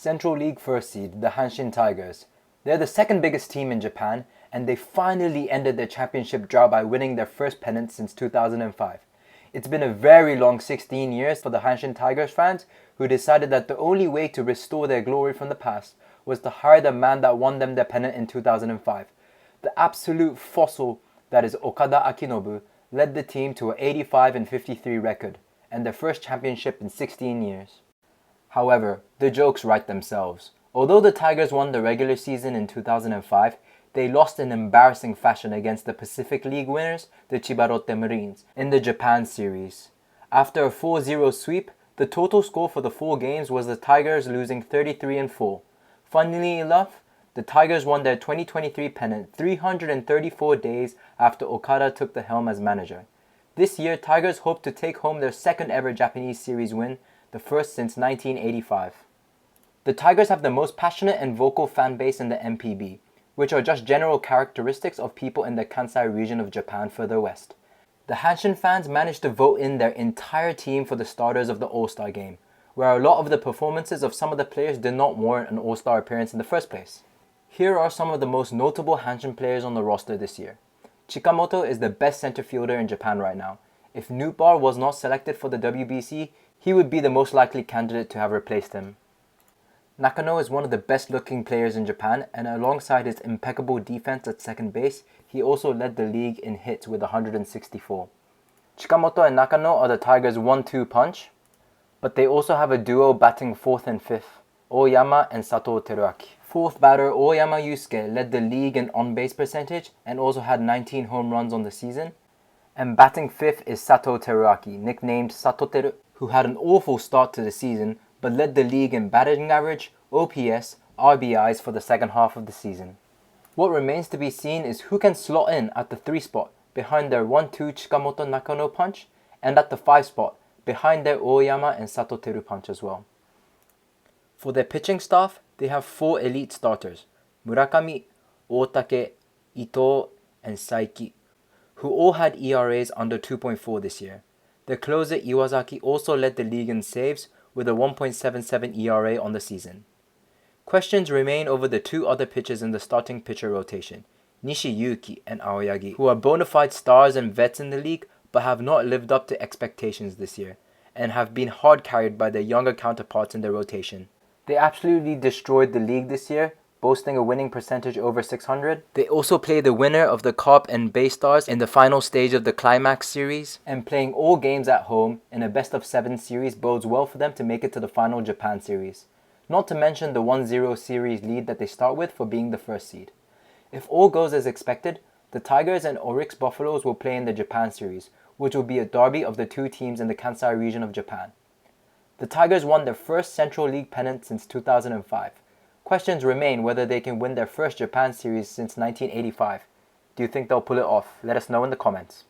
Central League first seed, the Hanshin Tigers. They're the second biggest team in Japan, and they finally ended their championship drought by winning their first pennant since 2005. It's been a very long 16 years for the Hanshin Tigers fans, who decided that the only way to restore their glory from the past was to hire the man that won them their pennant in 2005. The absolute fossil that is Okada Akinobu led the team to an 85-53 record, and their first championship in 16 years. However, the jokes write themselves. Although the Tigers won the regular season in 2005, they lost in embarrassing fashion against the Pacific League winners, the Chiba Lotte Marines, in the Japan series. After a 4-0 sweep, the total score for the 4 games was the Tigers losing 33-4. Funnily enough, the Tigers won their 2023 pennant 334 days after Okada took the helm as manager. This year, Tigers hope to take home their second ever Japanese series win, the first since 1985. The Tigers have the most passionate and vocal fan base in the NPB, which are just general characteristics of people in the Kansai region of Japan further west. The Hanshin fans managed to vote in their entire team for the starters of the All-Star game, where a lot of the performances of some of the players did not warrant an All-Star appearance in the first place. Here are some of the most notable Hanshin players on the roster this year. Chikamoto is the best center fielder in Japan right now. If Nootbaar was not selected for the WBC, he would be the most likely candidate to have replaced him. Nakano is one of the best looking players in Japan, and alongside his impeccable defense at second base, he also led the league in hits with 164. Chikamoto and Nakano are the Tigers' 1-2 punch, but they also have a duo batting 4th and 5th, Oyama and Sato Teruaki. Fourth batter Oyama Yusuke led the league in on-base percentage and also had 19 home runs on the season. And batting 5th is Sato Teruaki, nicknamed Satoteru, who had an awful start to the season but led the league in batting average, OPS, RBIs for the second half of the season. What remains to be seen is who can slot in at the 3 spot behind their 1-2 Chikamoto Nakano punch, and at the 5 spot behind their Oyama and Sato Teru punch as well. For their pitching staff, they have 4 elite starters, Murakami, Otake, Ito, and Saiki, who all had ERAs under 2.4 this year. Their closer Iwazaki also led the league in saves with a 1.77 ERA on the season. Questions remain over the 2 other pitchers in the starting pitcher rotation, Nishiyuki and Aoyagi, who are bona fide stars and vets in the league but have not lived up to expectations this year, and have been hard carried by their younger counterparts in their rotation. They absolutely destroyed the league this year, boasting a winning percentage over 600. They also play the winner of the Carp and Bay Stars in the final stage of the Climax series, and playing all games at home in a best-of-7 series bodes well for them to make it to the final Japan series. Not to mention the 1-0 series lead that they start with for being the first seed. If all goes as expected, the Tigers and Oryx Buffaloes will play in the Japan series, which will be a derby of the 2 teams in the Kansai region of Japan. The Tigers won their first Central League pennant since 2005. Questions remain whether they can win their first Japan series since 1985. Do you think they'll pull it off? Let us know in the comments.